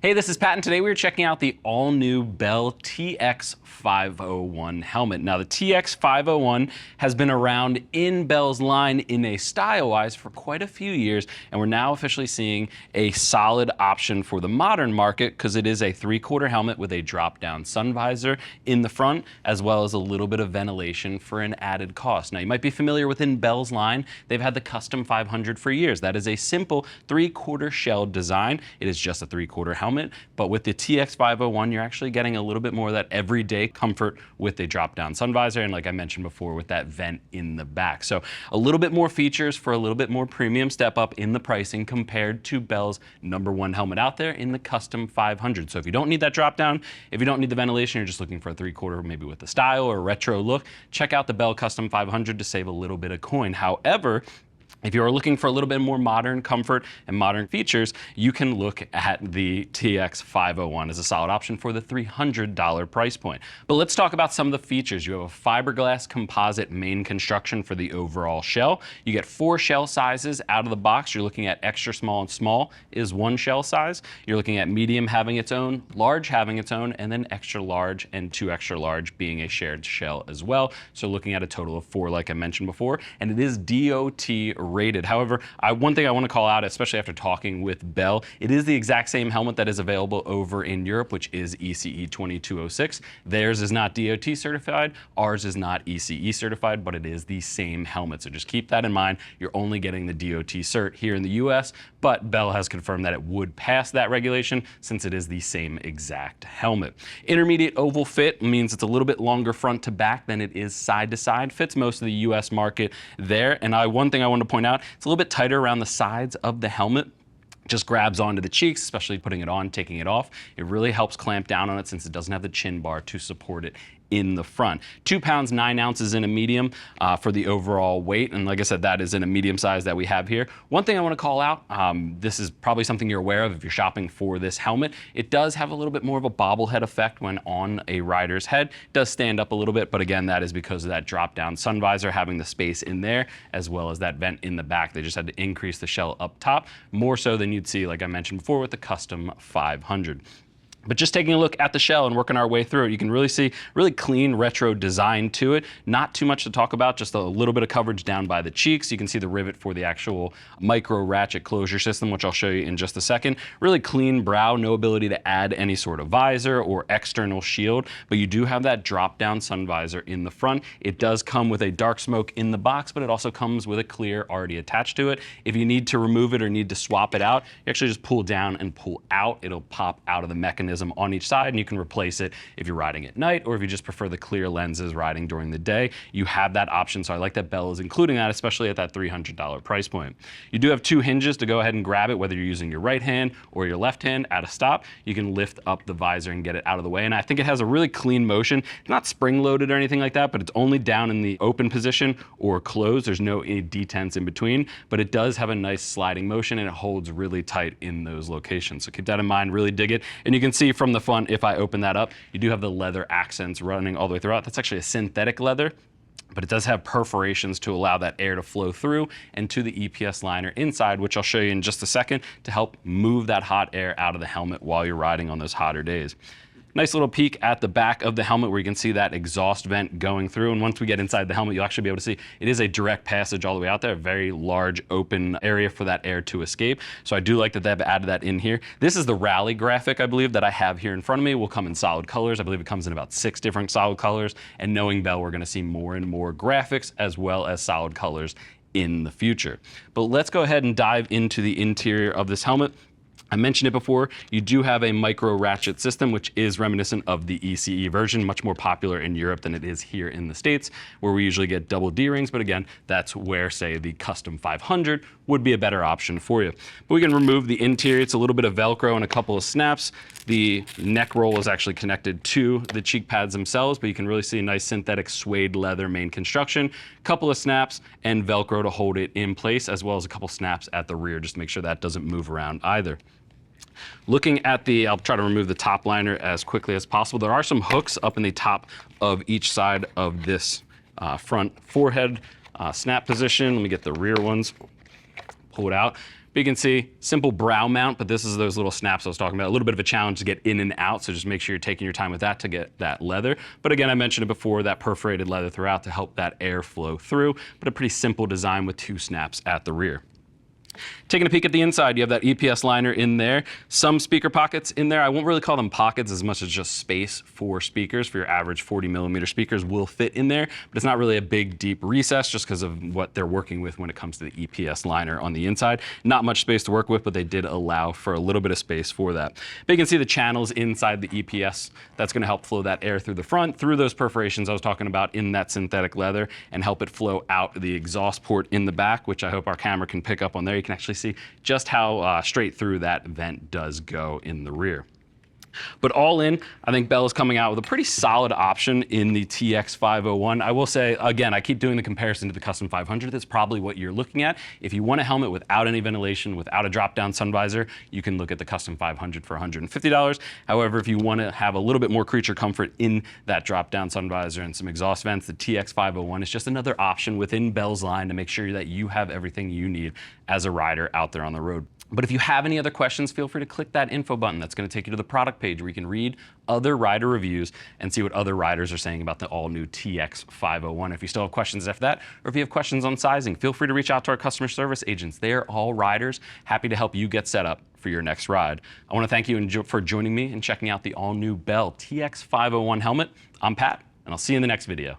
Hey, this is Pat, and today we're checking out the all-new Bell TX501 helmet. Now, the TX501 has been around in Bell's line in a style-wise for quite a few years, and we're now officially seeing a solid option for the modern market because it is a 3/4 helmet with a drop-down sun visor in the front, as well as a little bit of ventilation for an added cost. Now, you might be familiar within Bell's line, they've had the Custom 500 for years. That is a simple 3/4 shell design. It is just a 3/4 helmet. But with the TX501, you're actually getting a little bit more of that everyday comfort with a drop-down sun visor, and like I mentioned before, with that vent in the back. So a little bit more features for a little bit more premium step up in the pricing compared to Bell's #1 helmet out there in the Custom 500. So if you don't need that drop-down, if you don't need the ventilation, you're just looking for a 3/4 maybe with the style or retro look, check out the Bell Custom 500 to save a little bit of coin. However, if you're looking for a little bit more modern comfort and modern features, you can look at the TX501 as a solid option for the $300 price point. But let's talk about some of the features. You have a fiberglass composite main construction for the overall shell. You get 4 shell sizes out of the box. You're looking at extra small, and small is 1 shell size. You're looking at medium having its own, large having its own, and then extra large and 2 extra large being a shared shell as well. So looking at a total of 4 like I mentioned before, and it is DOT rated. However, one thing I want to call out, especially after talking with Bell, it is the exact same helmet that is available over in Europe, which is ECE 2206. Theirs is not DOT certified, ours is not ECE certified, but it is the same helmet. So just keep that in mind. You're only getting the DOT cert here in the US, but Bell has confirmed that it would pass that regulation since it is the same exact helmet. Intermediate oval fit means it's a little bit longer front to back than it is side to side. Fits most of the US market there. And one thing I want to point out, it's a little bit tighter around the sides of the helmet. Just grabs onto the cheeks, especially putting it on, taking it off. It really helps clamp down on it since it doesn't have the chin bar to support it in the front. 2 pounds 9 ounces in a medium for the overall weight, and like I said, that is in a medium size that we have here. One thing I want to call out, this is probably something you're aware of if you're shopping for this helmet. It does have a little bit more of a bobblehead effect when on a rider's head. It does stand up a little bit, but again, that is because of that drop-down sun visor having the space in there, as well as that vent in the back. They just had to increase the shell up top, more so than you'd see, like I mentioned before, with the Custom 500. But just taking a look at the shell and working our way through it, you can really see really clean retro design to it. Not too much to talk about, just a little bit of coverage down by the cheeks. You can see the rivet for the actual micro ratchet closure system, which I'll show you in just a second. Really clean brow, no ability to add any sort of visor or external shield, but you do have that drop down sun visor in the front. It does come with a dark smoke in the box, but it also comes with a clear already attached to it. If you need to remove it or need to swap it out, you actually just pull down and pull out. It'll pop out of the mechanism on each side, and you can replace it if you're riding at night or if you just prefer the clear lenses riding during the day. You have that option, so I like that Bell is including that, especially at that $300 price point. You do have 2 hinges to go ahead and grab it, whether you're using your right hand or your left hand at a stop. You can lift up the visor and get it out of the way, and I think it has a really clean motion. It's not spring-loaded or anything like that, but it's only down in the open position or closed. There's no detents in between, but it does have a nice sliding motion, and it holds really tight in those locations. So keep that in mind, really dig it. And you can see from the front, if I open that up, you do have the leather accents running all the way throughout. That's actually a synthetic leather, but it does have perforations to allow that air to flow through and to the EPS liner inside, which I'll show you in just a second to help move that hot air out of the helmet while you're riding on those hotter days. Nice little peek at the back of the helmet where you can see that exhaust vent going through. And once we get inside the helmet, you'll actually be able to see it is a direct passage all the way out there, a very large open area for that air to escape. So I do like that they've added that in here. This is the rally graphic, I believe, that I have here in front of me. Will come in solid colors. I believe it comes in about 6 different solid colors. And knowing Bell, we're going to see more and more graphics as well as solid colors in the future. But let's go ahead and dive into the interior of this helmet. I mentioned it before, you do have a micro ratchet system, which is reminiscent of the ECE version, much more popular in Europe than it is here in the States, where we usually get double D-rings, but again, that's where, say, the Custom 500 would be a better option for you. But we can remove the interior. It's a little bit of Velcro and a couple of snaps. The neck roll is actually connected to the cheek pads themselves, but you can really see a nice synthetic suede leather main construction, couple of snaps, and Velcro to hold it in place, as well as a couple snaps at the rear, just to make sure that doesn't move around either. Looking at I'll try to remove the top liner as quickly as possible. There are some hooks up in the top of each side of this front forehead snap position. Let me get the rear ones, pull it out. But you can see, simple brow mount, but this is those little snaps I was talking about. A little bit of a challenge to get in and out, so just make sure you're taking your time with that to get that leather. But again, I mentioned it before, that perforated leather throughout to help that air flow through, but a pretty simple design with 2 snaps at the rear. Taking a peek at the inside, you have that EPS liner in there. Some speaker pockets in there. I won't really call them pockets as much as just space for speakers. For your average 40mm speakers will fit in there, but it's not really a big, deep recess just because of what they're working with when it comes to the EPS liner on the inside. Not much space to work with, but they did allow for a little bit of space for that. But you can see the channels inside the EPS. That's going to help flow that air through the front, through those perforations I was talking about in that synthetic leather, and help it flow out the exhaust port in the back, which I hope our camera can pick up on there. You can actually see just how straight through that vent does go in the rear. But all in, I think Bell is coming out with a pretty solid option in the TX501. I will say, again, I keep doing the comparison to the Custom 500. That's probably what you're looking at. If you want a helmet without any ventilation, without a drop-down sun visor, you can look at the Custom 500 for $150. However, if you want to have a little bit more creature comfort in that drop-down sun visor and some exhaust vents, the TX501 is just another option within Bell's line to make sure that you have everything you need as a rider out there on the road. But if you have any other questions, feel free to click that info button. That's going to take you to the product page where you can read other rider reviews and see what other riders are saying about the all-new TX501. If you still have questions after that, or if you have questions on sizing, feel free to reach out to our customer service agents. They are all riders, happy to help you get set up for your next ride. I want to thank you for joining me and checking out the all-new Bell TX501 helmet. I'm Pat, and I'll see you in the next video.